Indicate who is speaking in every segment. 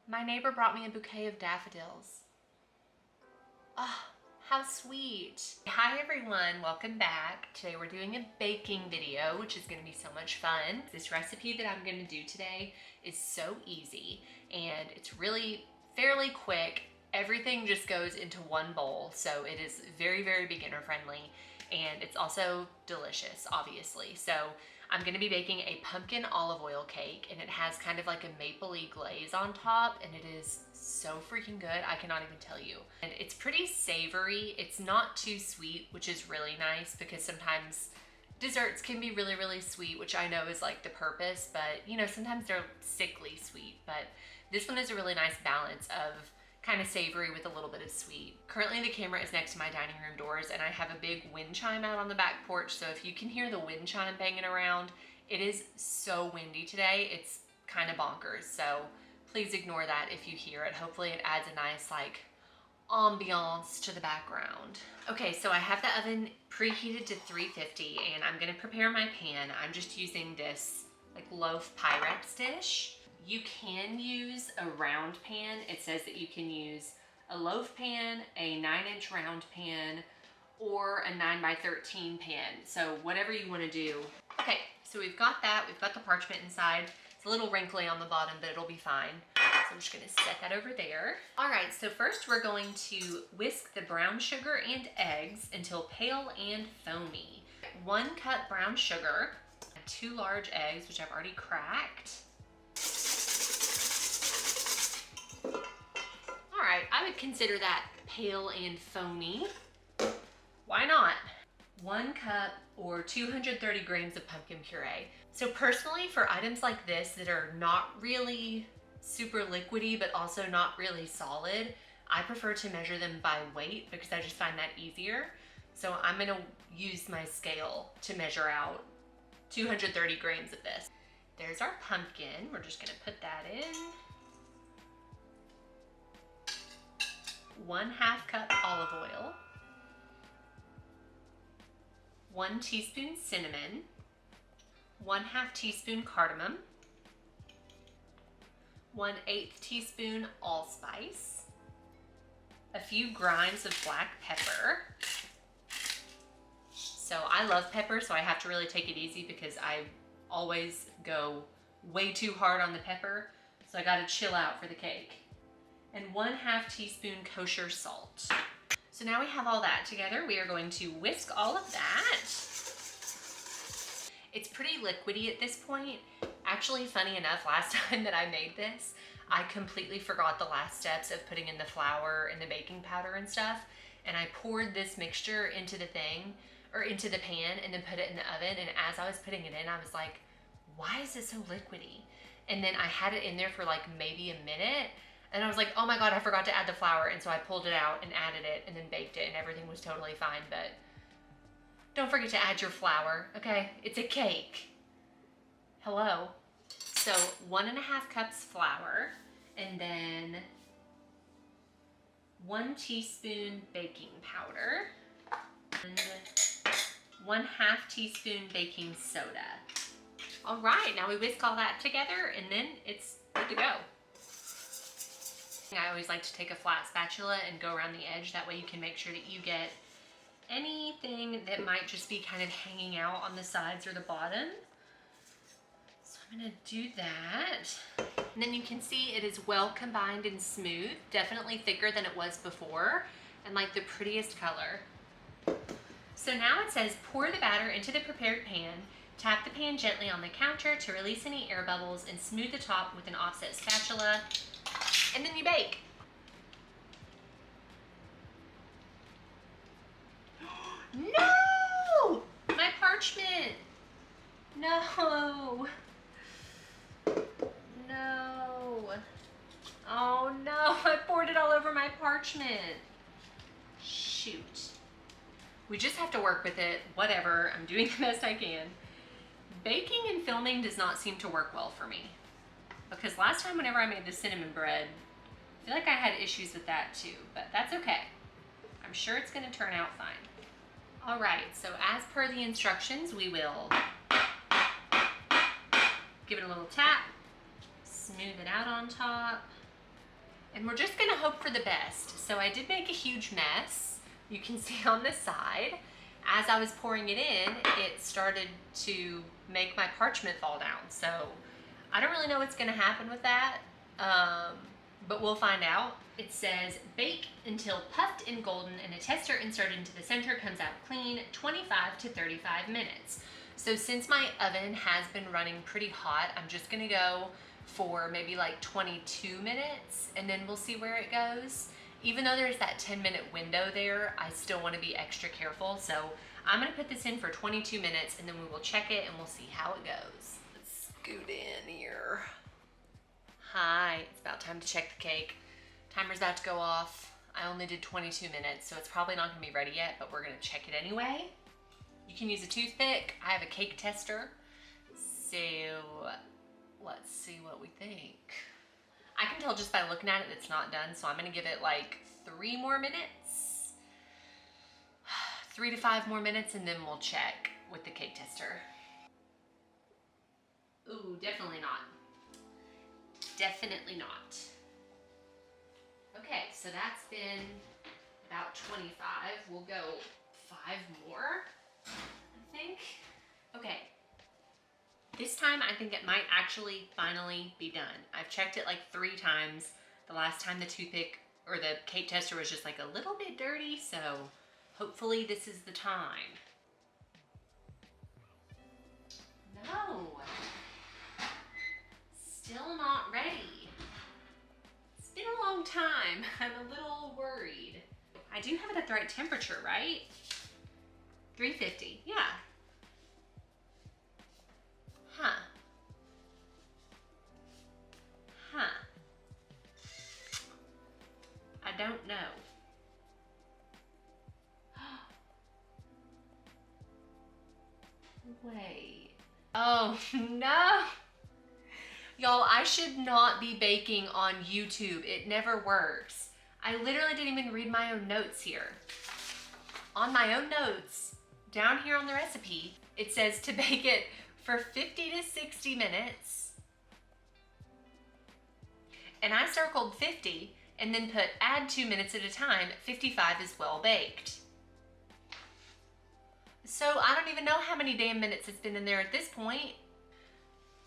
Speaker 1: My neighbor brought me a bouquet of daffodils. Ah, oh, how sweet. Hi everyone, welcome back. Today we're doing a baking video, which is gonna be so much fun. This recipe that I'm gonna do today is so easy and it's really fairly quick. Everything just goes into one bowl, so it is very, very beginner friendly, and it's also delicious, obviously. So I'm gonna be baking a pumpkin olive oil cake, and it has kind of like a mapley glaze on top, and it is so freaking good, I cannot even tell you. And it's pretty savory. It's not too sweet, which is really nice because sometimes desserts can be really, really sweet, which I know is like the purpose, but you know, sometimes they're sickly sweet. But this one is a really nice balance of kind of savory with a little bit of sweet. Currently the camera is next to my dining room doors and I have a big wind chime out on the back porch, so if you can hear the wind chime banging around, it is so windy today. It's kind of bonkers, so please ignore that if you hear it. Hopefully it adds a nice like ambiance to the background. Okay, so I have the oven preheated to 350 and I'm gonna prepare my pan. I'm just using this like loaf Pyrex dish. You can use a round pan. It says that you can use a loaf pan, a 9-inch round pan, or a 9x13 pan. So whatever you want to do. Okay, so we've got that. We've got the parchment inside. It's a little wrinkly on the bottom, but it'll be fine. So I'm just going to set that over there. All right, so first we're going to whisk the brown sugar and eggs until pale and foamy. 1 cup brown sugar, 2 large eggs, which I've already cracked. All right, I would consider that pale and foamy. Why not? 1 cup or 230 grams of pumpkin puree. So personally, for items like this that are not really super liquidy, but also not really solid, I prefer to measure them by weight because I just find that easier. So I'm gonna use my scale to measure out 230 grams of this. There's our pumpkin. We're just gonna put that in. 1/2 cup olive oil, 1 teaspoon cinnamon, 1/2 teaspoon cardamom, 1/8 teaspoon allspice, a few grinds of black pepper. So I love pepper, so I have to really take it easy because I always go way too hard on the pepper. So I gotta chill out for the cake. And 1/2 teaspoon kosher salt. So now we have all that together. We are going to whisk all of that. It's pretty liquidy at this point. Actually, funny enough, last time that I made this, I completely forgot the last steps of putting in the flour and the baking powder and stuff. And I poured this mixture into the thing, or into the pan, and then put it in the oven. And as I was putting it in, I was like, why is it so liquidy? And then I had it in there for like maybe a minute. And I was like, oh my God, I forgot to add the flour. And so I pulled it out and added it and then baked it and everything was totally fine. But don't forget to add your flour, okay? It's a cake. Hello. So 1.5 cups flour, and then 1 teaspoon baking powder, and 1/2 teaspoon baking soda. All right, now we whisk all that together and then it's good to go. I always like to take a flat spatula and go around the edge. That way you can make sure that you get anything that might just be kind of hanging out on the sides or the bottom. So I'm gonna do that. And then you can see it is well combined and smooth, definitely thicker than it was before, and like the prettiest color. So now it says pour the batter into the prepared pan, tap the pan gently on the counter to release any air bubbles, and smooth the top with an offset spatula. And then you bake. No! My parchment! No! No! Oh no, I poured it all over my parchment. Shoot. We just have to work with it. Whatever, I'm doing the best I can. Baking and filming does not seem to work well for me. Because last time whenever I made the cinnamon bread, I feel like I had issues with that too, but that's okay. I'm sure it's gonna turn out fine. All right, so as per the instructions, we will give it a little tap, smooth it out on top, And we're just gonna hope for the best. So I did make a huge mess. You can see on the side. As I was pouring it in, it started to make my parchment fall down. So I don't really know what's gonna happen with that, but we'll find out. It says, bake until puffed and golden and a tester inserted into the center comes out clean, 25 to 35 minutes. So since my oven has been running pretty hot, I'm just gonna go for maybe like 22 minutes and then we'll see where it goes. Even though there's that 10-minute window there, I still wanna be extra careful. So I'm gonna put this in for 22 minutes and then we will check it and we'll see how it goes. Let's scoot in here. Hi, it's about time to check the cake. Timer's about to go off. I only did 22 minutes, so it's probably not gonna be ready yet, but we're gonna check it anyway. You can use a toothpick. I have a cake tester. So let's see what we think. I can tell just by looking at it it's not done, so I'm gonna give it like 3 more minutes. 3 to 5 more minutes, and then we'll check with the cake tester. Ooh, definitely not. Definitely not. Okay, so that's been about 25. We'll go 5 more, I think. Okay. This time I think it might actually finally be done. I've checked it like 3 times. The last time the toothpick or the cake tester was just like a little bit dirty, so hopefully this is the time. No. Still not ready. It's been a long time. I'm a little worried. I do have it at the right temperature, right? 350, yeah. Huh. Huh. I don't know. Wait. Oh, no. Y'all, I should not be baking on YouTube. It never works. I literally didn't even read my own notes here. On my own notes, down here on the recipe, it says to bake it for 50 to 60 minutes. And I circled 50 and then put add 2 minutes at a time. 55 is well baked. So I don't even know how many damn minutes it's been in there at this point.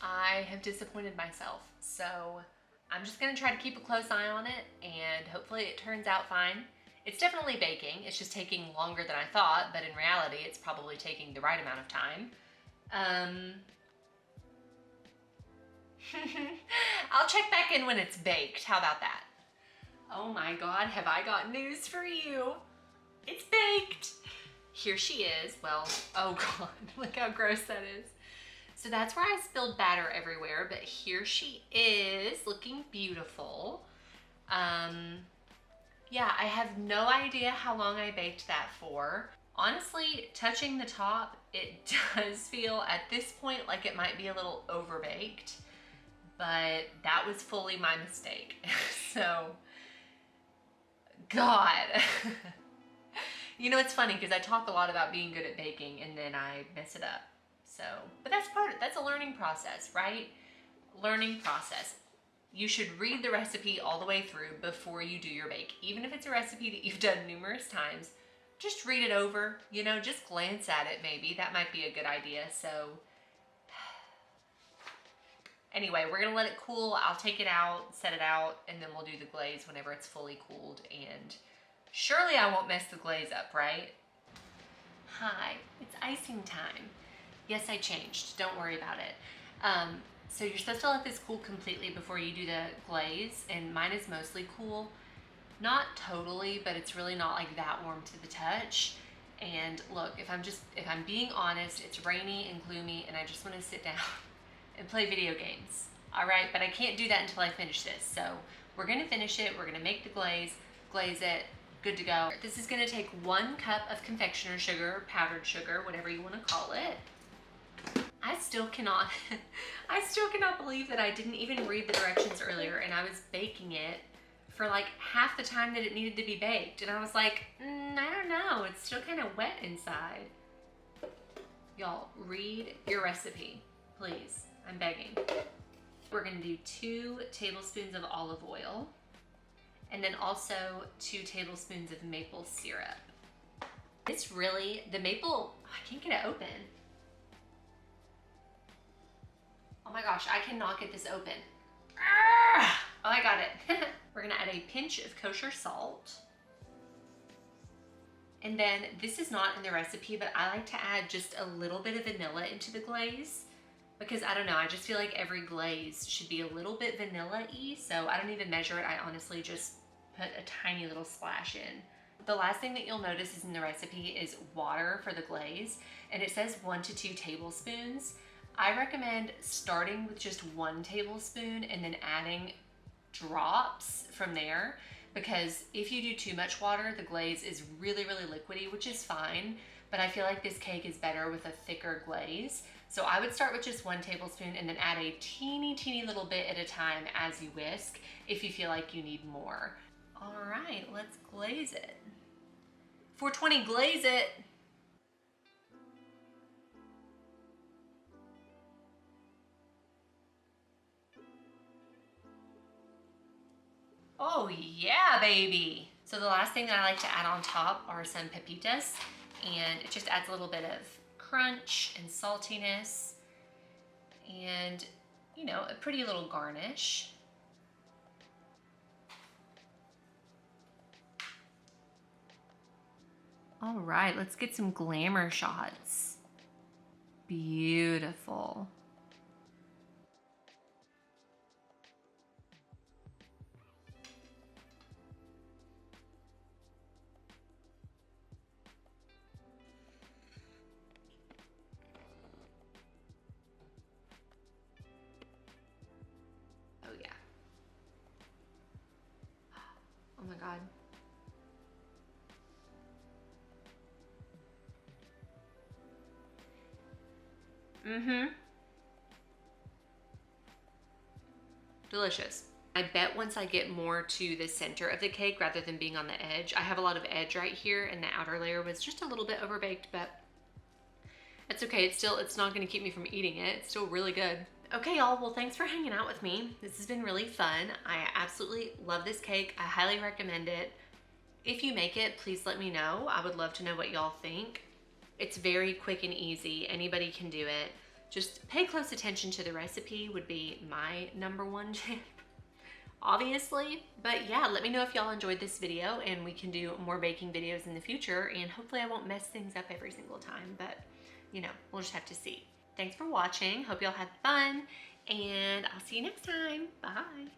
Speaker 1: I have disappointed myself. So I'm just gonna try to keep a close eye on it and hopefully it turns out fine. It's definitely baking. It's just taking longer than I thought, but in reality, it's probably taking the right amount of time. I'll check back in when it's baked. How about that? Oh my God, have I got news for you? It's baked. Here she is. Well, oh God, look how gross that is. So that's where I spilled batter everywhere, but here she is looking beautiful. Yeah, I have no idea how long I baked that for. Honestly, touching the top, it does feel at this point like it might be a little overbaked, but that was fully my mistake. So, God. You know, it's funny because I talk a lot about being good at baking and then I mess it up. So, but that's a learning process, right? Learning process. You should read the recipe all the way through before you do your bake. Even if it's a recipe that you've done numerous times, just read it over, you know, just glance at it maybe. That might be a good idea. So anyway, we're gonna let it cool. I'll take it out, set it out, and then we'll do the glaze whenever it's fully cooled. And surely I won't mess the glaze up, right? Hi, it's icing time. Yes, I changed. Don't worry about it. So you're supposed to let this cool completely before you do the glaze, and mine is mostly cool. Not totally, but it's really not like that warm to the touch. And look, if I'm being honest, it's rainy and gloomy and I just want to sit down and play video games. All right, but I can't do that until I finish this. So we're gonna finish it. We're gonna make the glaze it, good to go. This is gonna take 1 cup of confectioner sugar, powdered sugar, whatever you wanna call it. I still cannot believe that I didn't even read the directions earlier and I was baking it for like half the time that it needed to be baked. And I was like, I don't know, it's still kind of wet inside. Y'all, read your recipe, please, I'm begging. We're gonna do 2 tablespoons of olive oil. and then also 2 tablespoons of maple syrup. It's really, the maple, I can't get it open. Oh my gosh, I cannot get this open. Oh, I got it. We're gonna add a pinch of kosher salt. And then this is not in the recipe, but I like to add just a little bit of vanilla into the glaze because I don't know, I just feel like every glaze should be a little bit vanilla-y, so I don't even measure it. I honestly just put a tiny little splash in. The last thing that you'll notice is in the recipe is water for the glaze, and it says 1 to 2 tablespoons. I recommend starting with just 1 tablespoon and then adding drops from there, because if you do too much water, the glaze is really, really liquidy, which is fine, but I feel like this cake is better with a thicker glaze. So I would start with just 1 tablespoon and then add a teeny little bit at a time as you whisk if you feel like you need more. All right, let's glaze it. 420, glaze it. Oh yeah, baby. So the last thing that I like to add on top are some pepitas, and it just adds a little bit of crunch and saltiness and, you know, a pretty little garnish. All right, let's get some glamour shots. Beautiful. Oh yeah. Oh my God. Mm-hmm. Delicious. I bet once I get more to the center of the cake rather than being on the edge, I have a lot of edge right here and the outer layer was just a little bit overbaked, but it's okay. It's not gonna keep me from eating it. It's still really good. Okay, y'all, well, thanks for hanging out with me. This has been really fun. I absolutely love this cake. I highly recommend it. If you make it, please let me know. I would love to know what y'all think. It's very quick and easy. Anybody can do it. Just pay close attention to the recipe would be my #1 tip, obviously. But yeah, let me know if y'all enjoyed this video and we can do more baking videos in the future, and hopefully I won't mess things up every single time, but you know, we'll just have to see. Thanks for watching. Hope y'all had fun, and I'll see you next time. Bye.